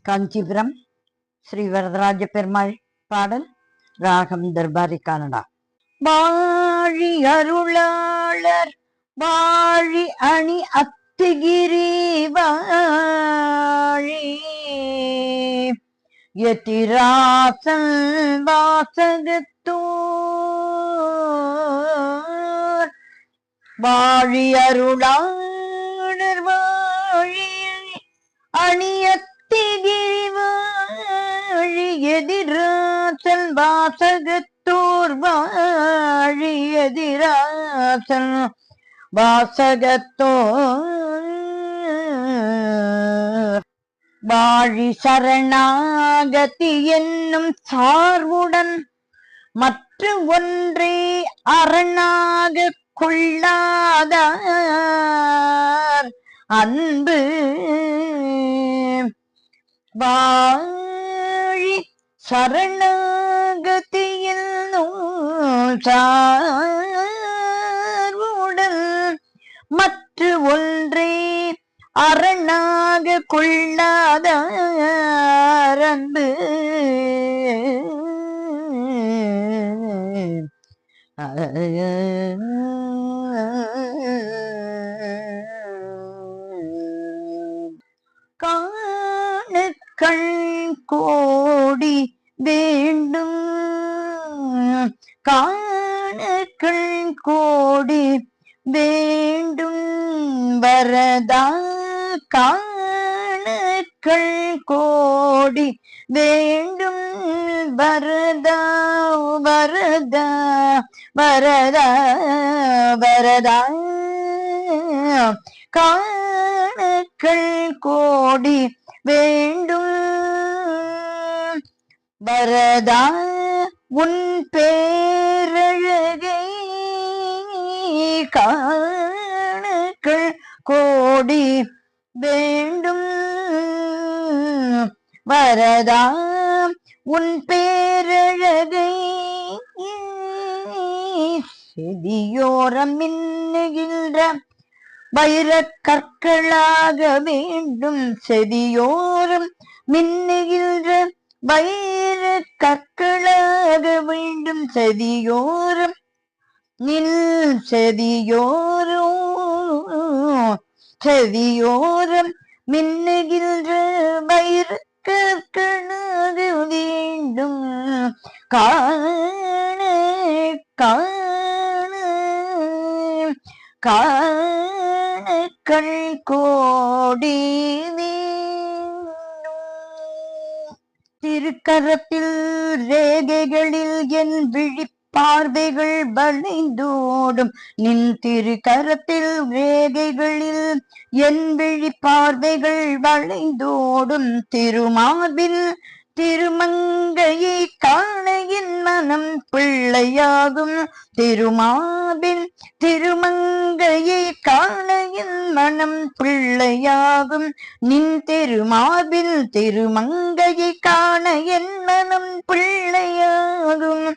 காஞ்சிபுரம் ஸ்ரீ வரதராஜ பெருமாள் பாடல். ராகம் தர்பாரி கனடா. வாழி அருளாளர் வாழி அணி அத்திகிரி வாழி யதிராசன் வாசகத்தோர் வாழி அருளாளர் வாழி அணியத்திகிரி வாழி எதிராசல் வாசகத்தோர் வாழி எதிராசல் வாசகத்தோர் வாழி சரணாகதி என்னும் சார்வுடன் மற்ற ஒன்றே அரணாக கொள்ளாதார் அன்பு வாழி சரணாகதியில் சார்வுடன் மற்ற ஒன்றே அரணாக கொள்ளாதார் அன்பு காண கண் கோடி வேண்டும் காண கண் கோடி வேண்டும் வரதா காண கண் கோடி வேண்டும் வரதா வரதா வரதா வரதா காண கண் கோடி வேண்டும் வரதா உன் பேரழகை காண கண் கோடி வேண்டும் வரதா உன் பேரழகை செதியோரம் மின்னுகின்ற வைரக் கற்களாக வேண்டும் செதியோரம் மின்னுகின்ற வைரக் கற்களாக வேண்டும் செதியோரம் நில் செதியோரோ செதியோரம் மின்னுகின்ற வைரக் கற்களாக வேண்டும் காண காண காண கண் கோடி திருக்கரத்தில் ரேகைகளில் என் விழிப்பார்வைகள் வளைந்தோடும் நின் திருக்கரத்தில் ரேகைகளில் என் விழிப்பார்வைகள் வளைந்தோடும் திருமார்பில் திருமங்கையை காண என் மனம் பிள்ளையாகும் திருமார்பில் திருமங்கையை காண என் மனம் பிள்ளையாகும் நின் திருமார்பில் திருமங்கையை காண என் மனம் பிள்ளையாகும்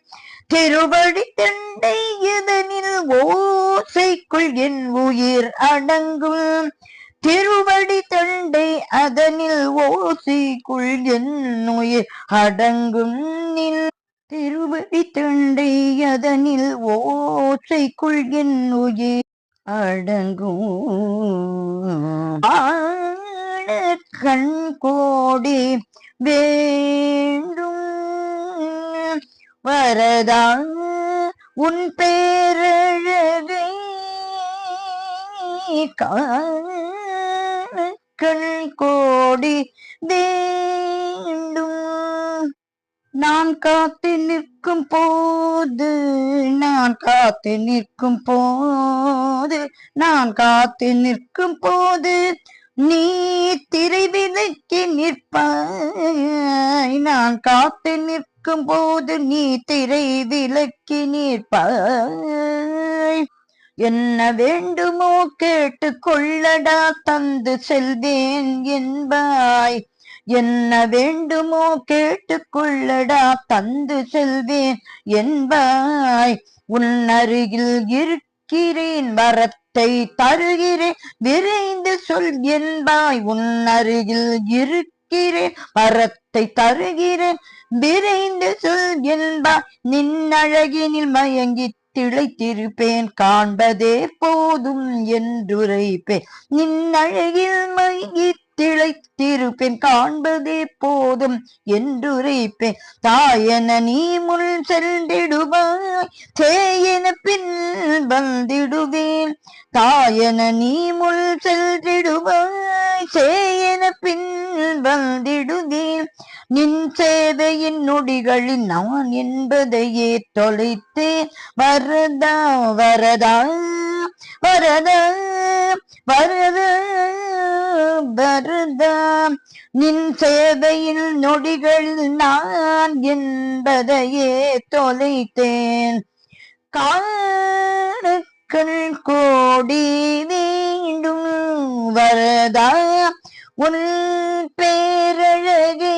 திருவடி தண்டை இதனில் ஓசைக்குள் என் உயிர் அடங்கும் திருவடி தண்டை அதனில் ஓசைக்குள் என் உயிர் அடங்கும் திருவடி தண்டை அதனில் ஓசைக்குள் என் உயிர் அடங்கும் கண் கோடி வேண்டும் வரதா உன் பேரழகை கண் கோடி வேண்டும் நான் காத்து நிற்கும் போது நான் காத்து நிற்கும் போது நான் காத்து நிற்கும் போது நீ திரை விலக்கி நிற்பாய் நான் காத்து நிற்கும் போது நீ திரை விலக்கி நிற்பாய் என்ன வேண்டுமோ கேட்டு கொள்ளடா தந்து செல்வேன் என்பாய் என்ன வேண்டுமோ கேட்டு கொள்ளடா தந்து செல்வேன் என்பாய் உன் அருகில் இருக்கிறேன் வரத்தை தருகிறேன் விரைந்து சொல் என்பாய் உன் அருகில் கொடுக்கிறேன் வரத்தை தருகிறேன் விரைந்து சொல் என்பார் நின் அழகினில் மயங்கி திளைத்திருப்பேன் காண்பதே போதும் என்றுரைப்பேன் நின் அழகில் மயங்கி திளைத்திருப்பேன் காண்பதே போதும் என்றுரைப்பேன் தாயென நீ முன் சென்றிடுவாய் சேயென பின் வந்திடுவேன் தாயென நீ முன் சென்றிடுவாய் சேயென பின் வந்திடுவேன் நின் சேவையின் நொடிகளில் நான் என்பதையே தொலைத்தேன் வரதா வரதா வரதா வரதா வரதா நின் சேவையில் நொடிகளில் நான் என்பதையே தொலைத்தேன் காணுக்கள் கோடி வேண்டும் வரதா உன் பேரழகை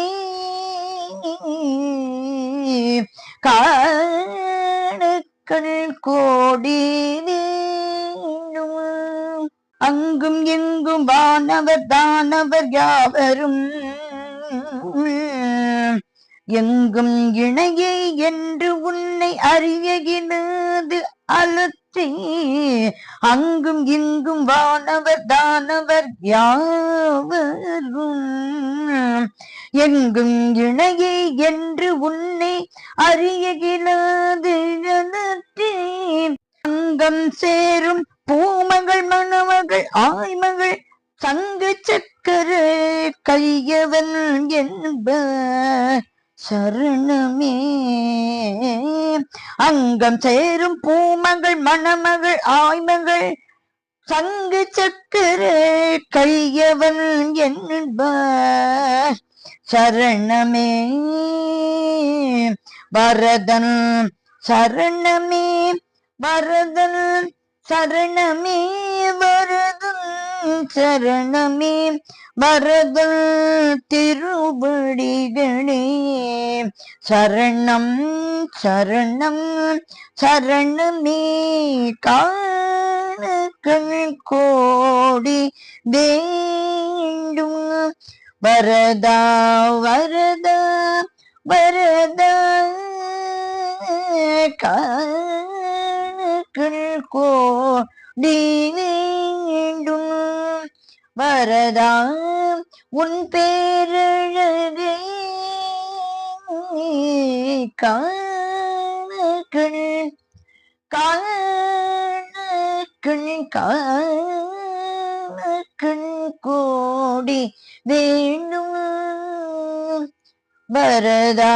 காணுக்கள் கோடி வேண்டும் அங்கும் எங்கும் வானவர் தானவர் யாவரும் எங்கும் இணையே என்று உன்னை அறியகினது அலற்றி அங்கும் இங்கும் வானவர் தானவர் யாவரும் எங்கும் இணையே என்று உன்னை அறியகினது அலற்றி அங்கம் சேரும் பூமகள் மணமகள் ஆய்மகள் சங்கு சக்கர கையவன் என்ப சரணமே அங்கம் சேரும் பூமகள் மணமகள் ஆய்மகள் சங்கு சக்கர கையவன் என்ப சரணமே வரதன் சரணமே வரதன் சரணமே வரதன் சரணமே வரதன் திருவடிகளே சரணம் சரணம் சரணமே காணுக்கள் கோடி வேண்டும் வரதா வரதா வரதா காணுக்கள் கோடி வேண்டும் வரதா உன் பேரழகை காணுக்கள் காணுக்கள் காணுக்கள் கோடி வேண்டும் வரதா